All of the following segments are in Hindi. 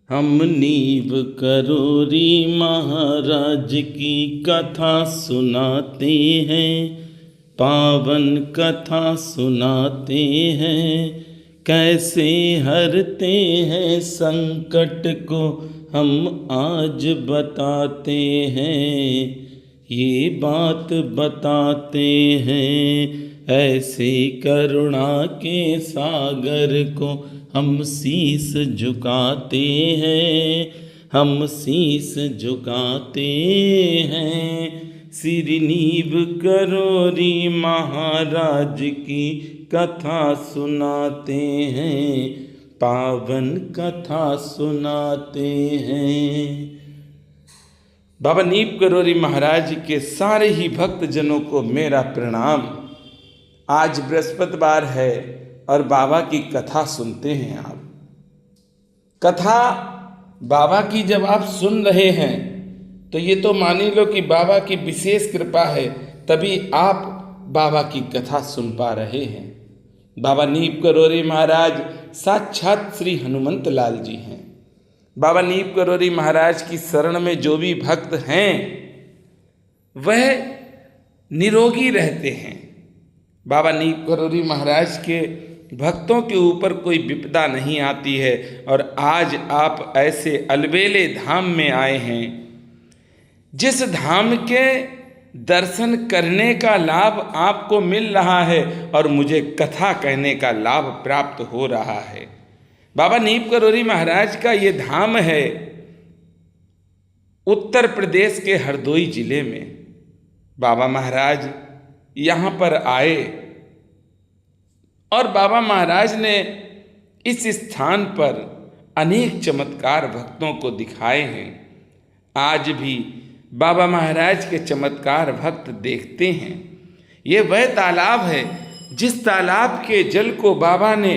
हम नीव करोरी महाराज की कथा सुनाते हैं, पावन कथा सुनाते हैं। कैसे हरते हैं संकट को हम आज बताते हैं, ये बात बताते हैं। ऐसे करुणा के सागर को हम शीस झुकाते हैं, हम शीस झुकाते हैं। सिर नीव करोरी महाराज की कथा सुनाते हैं, पावन कथा सुनाते हैं। बाबा नीव करोरी महाराज के सारे ही भक्त जनों को मेरा प्रणाम। आज बृहस्पतिवार है और बाबा की कथा सुनते हैं आप। कथा बाबा की जब आप सुन रहे हैं तो ये तो मान ही लो कि बाबा की विशेष कृपा है, तभी आप बाबा की कथा सुन पा रहे हैं। बाबा नीव करोरी महाराज साक्षात श्री हनुमंत लाल जी हैं। बाबा नीव करोरी महाराज की शरण में जो भी भक्त हैं वह निरोगी रहते हैं। बाबा नीव करोरी महाराज के भक्तों के ऊपर कोई विपदा नहीं आती है। और आज आप ऐसे अलबेले धाम में आए हैं जिस धाम के दर्शन करने का लाभ आपको मिल रहा है और मुझे कथा कहने का लाभ प्राप्त हो रहा है। बाबा नीव करोरी महाराज का ये धाम है उत्तर प्रदेश के हरदोई जिले में। बाबा महाराज यहाँ पर आए और बाबा महाराज ने इस स्थान पर अनेक चमत्कार भक्तों को दिखाए हैं। आज भी बाबा महाराज के चमत्कार भक्त देखते हैं। ये वह तालाब है जिस तालाब के जल को बाबा ने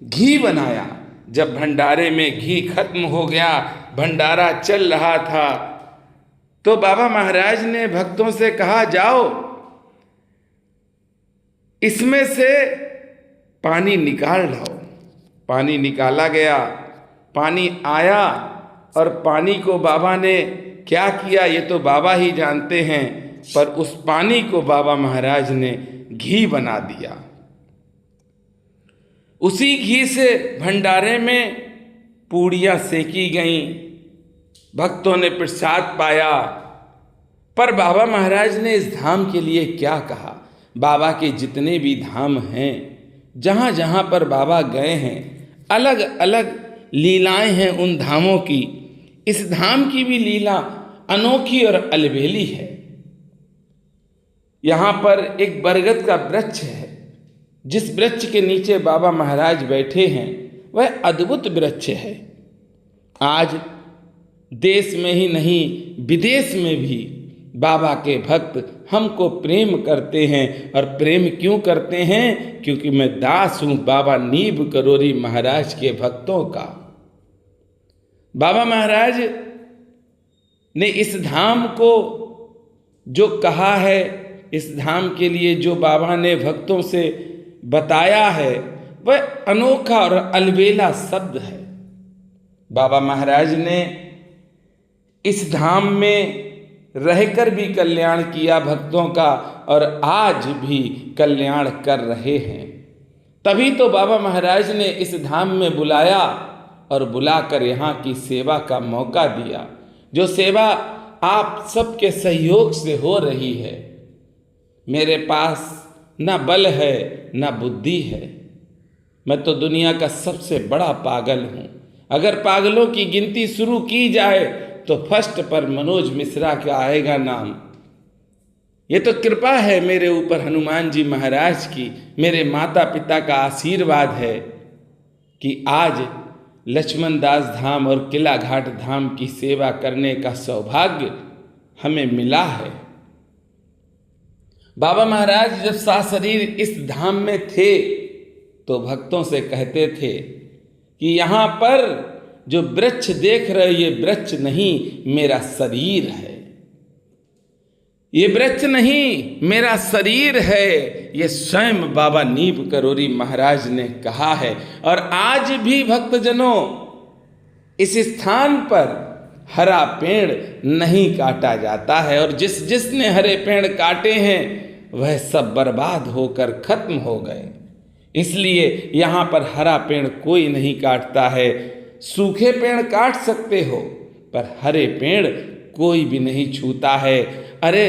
घी बनाया। जब भंडारे में घी खत्म हो गया, भंडारा चल रहा था, तो बाबा महाराज ने भक्तों से कहा, जाओ इसमें से पानी निकाल लाओ। पानी निकाला गया, पानी आया और पानी को बाबा ने क्या किया ये तो बाबा ही जानते हैं, पर उस पानी को बाबा महाराज ने घी बना दिया। उसी घी से भंडारे में पूड़ियाँ सेकी गईं, भक्तों ने प्रसाद पाया। पर बाबा महाराज ने इस धाम के लिए क्या कहा? बाबा के जितने भी धाम हैं, जहाँ जहाँ पर बाबा गए हैं, अलग अलग लीलाएं हैं उन धामों की। इस धाम की भी लीला अनोखी और अलबेली है। यहाँ पर एक बरगद का वृक्ष है, जिस वृक्ष के नीचे बाबा महाराज बैठे हैं वह अद्भुत वृक्ष है। आज देश में ही नहीं विदेश में भी बाबा के भक्त हमको प्रेम करते हैं। और प्रेम क्यों करते हैं? क्योंकि मैं दास हूँ बाबा नीव करोरी महाराज के भक्तों का। बाबा महाराज ने इस धाम को जो कहा है, इस धाम के लिए जो बाबा ने भक्तों से बताया है, वह अनोखा और अलबेला शब्द है। बाबा महाराज ने इस धाम में रहकर भी कल्याण किया भक्तों का और आज भी कल्याण कर रहे हैं। तभी तो बाबा महाराज ने इस धाम में बुलाया और बुलाकर यहाँ की सेवा का मौका दिया, जो सेवा आप सबके सहयोग से हो रही है। मेरे पास न बल है न बुद्धि है, मैं तो दुनिया का सबसे बड़ा पागल हूँ। अगर पागलों की गिनती शुरू की जाए तो फर्स्ट पर मनोज मिश्रा का आएगा नाम। ये तो कृपा है मेरे ऊपर हनुमान जी महाराज की, मेरे माता पिता का आशीर्वाद है कि आज लक्ष्मण दास धाम और किला घाट धाम की सेवा करने का सौभाग्य हमें मिला है। बाबा महाराज जब साशरीर इस धाम में थे तो भक्तों से कहते थे कि यहाँ पर जो वृक्ष देख रहे ये वृक्ष नहीं मेरा शरीर है, ये वृक्ष नहीं मेरा शरीर है। ये स्वयं बाबा नीव करोरी महाराज ने कहा है। और आज भी भक्तजनों इस स्थान पर हरा पेड़ नहीं काटा जाता है, और जिसने हरे पेड़ काटे हैं वह सब बर्बाद होकर खत्म हो गए। इसलिए यहाँ पर हरा पेड़ कोई नहीं काटता है। सूखे पेड़ काट सकते हो, पर हरे पेड़ कोई भी नहीं छूता है। अरे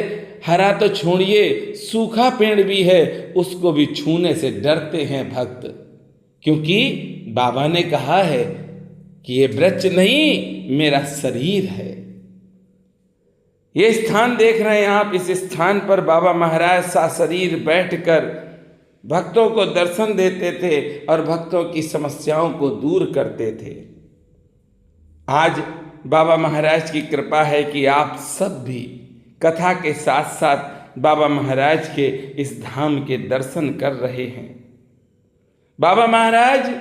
हरा तो छोड़िए, सूखा पेड़ भी है, उसको भी छूने से डरते हैं भक्त, क्योंकि बाबा ने कहा है कि ये वृक्ष नहीं, मेरा शरीर है। ये स्थान देख रहे हैं आप, इस स्थान पर बाबा महाराज सशरीर बैठकर भक्तों को दर्शन देते थे और भक्तों की समस्याओं को दूर करते थे। आज बाबा महाराज की कृपा है कि आप सब भी कथा के साथ साथ बाबा महाराज के इस धाम के दर्शन कर रहे हैं। बाबा महाराज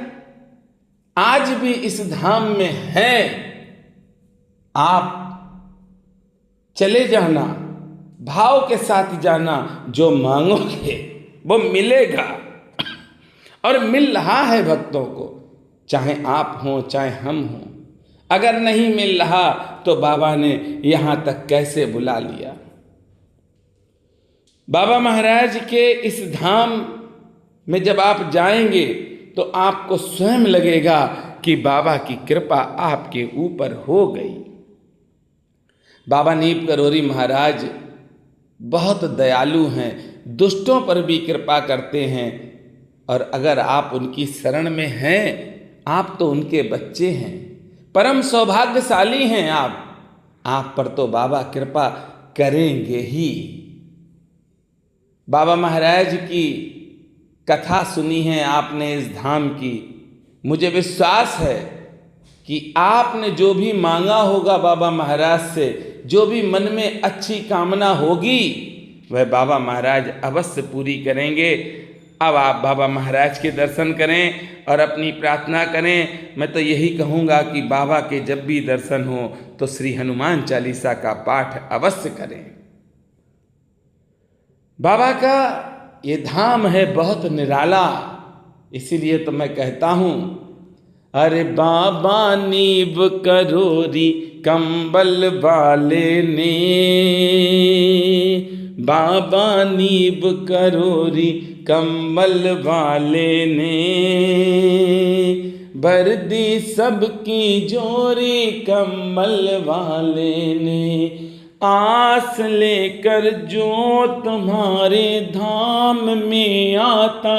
आज भी इस धाम में हैं। आप चले जाना, भाव के साथ जाना, जो मांगोगे वो मिलेगा, और मिल रहा है भक्तों को, चाहे आप हों चाहे हम हों। अगर नहीं मिल रहा तो बाबा ने यहाँ तक कैसे बुला लिया। बाबा महाराज के इस धाम में जब आप जाएंगे तो आपको स्वयं लगेगा कि बाबा की कृपा आपके ऊपर हो गई। बाबा नीप करोरी महाराज बहुत दयालु हैं, दुष्टों पर भी कृपा करते हैं, और अगर आप उनकी शरण में हैं, आप तो उनके बच्चे हैं, परम सौभाग्यशाली हैं आप पर तो बाबा कृपा करेंगे ही। बाबा महाराज की कथा सुनी है आपने इस धाम की, मुझे विश्वास है कि आपने जो भी मांगा होगा बाबा महाराज से, जो भी मन में अच्छी कामना होगी, वह बाबा महाराज अवश्य पूरी करेंगे। अब आप बाबा महाराज के दर्शन करें और अपनी प्रार्थना करें। मैं तो यही कहूँगा कि बाबा के जब भी दर्शन हो तो श्री हनुमान चालीसा का पाठ अवश्य करें। बाबा का ये धाम है बहुत निराला, इसीलिए तो मैं कहता हूँ, अरे बाबा नीब करोरी कंबल वाले ने, बाबा नीब करोरी कंबल वाले ने, भर दी सबकी जोरी कंबल वाले ने, आस लेकर जो तुम्हारे धाम में आता,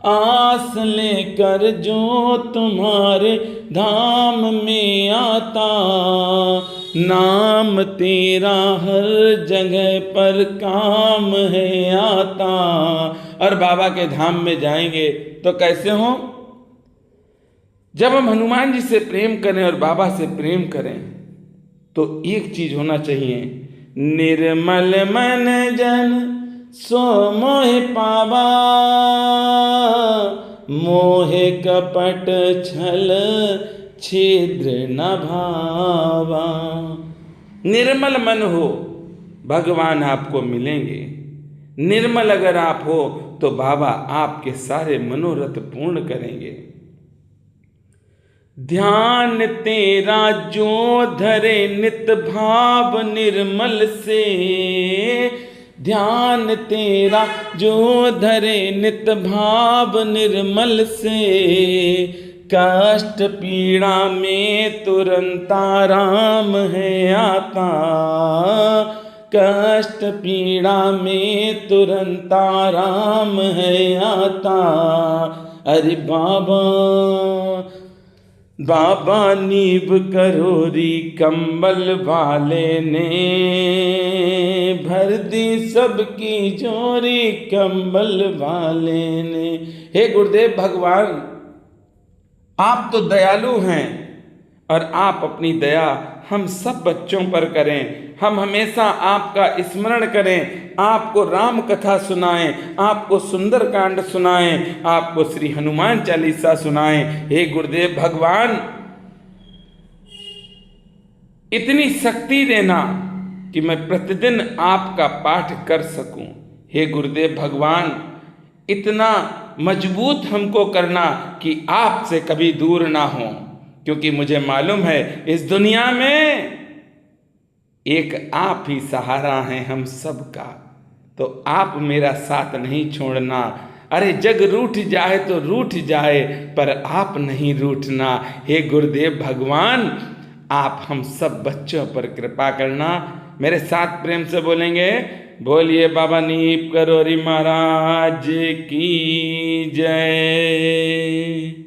आस लेकर जो तुम्हारे धाम में आता, नाम तेरा हर जगह पर काम है आता। और बाबा के धाम में जाएंगे तो कैसे हो? जब हम हनुमान जी से प्रेम करें और बाबा से प्रेम करें तो एक चीज होना चाहिए, निर्मल मन जन सो मोह पावा, मोहे कपट छल छिद्र न भावा। निर्मल मन हो भगवान आपको मिलेंगे। निर्मल अगर आप हो तो बाबा आपके सारे मनोरथ पूर्ण करेंगे। ध्यान तेरा जो धरे नित भाव निर्मल से, ध्यान तेरा जो धरे नित भाव निर्मल से, कष्ट पीड़ा में तुरंत आराम है आता, कष्ट पीड़ा में तुरंत आराम है आता। अरे बाबा बाबा नीब करोरी कंबल वाले ने, भर दी सबकी जोरी कंबल वाले ने। हे गुरुदेव भगवान, आप तो दयालु हैं और आप अपनी दया हम सब बच्चों पर करें। हम हमेशा आपका स्मरण करें, आपको राम कथा सुनाएं, आपको सुंदर कांड सुनाएं, आपको श्री हनुमान चालीसा सुनाएं। हे गुरुदेव भगवान, इतनी शक्ति देना कि मैं प्रतिदिन आपका पाठ कर सकूं। हे गुरुदेव भगवान, इतना मजबूत हमको करना कि आपसे कभी दूर ना हो। क्योंकि मुझे मालूम है इस दुनिया में एक आप ही सहारा हैं हम सब का, तो आप मेरा साथ नहीं छोड़ना। अरे जग रूठ जाए तो रूठ जाए, पर आप नहीं रूठना। हे गुरुदेव भगवान, आप हम सब बच्चों पर कृपा करना। मेरे साथ प्रेम से बोलेंगे, बोलिए बाबा नीप करोरी महाराज की जय।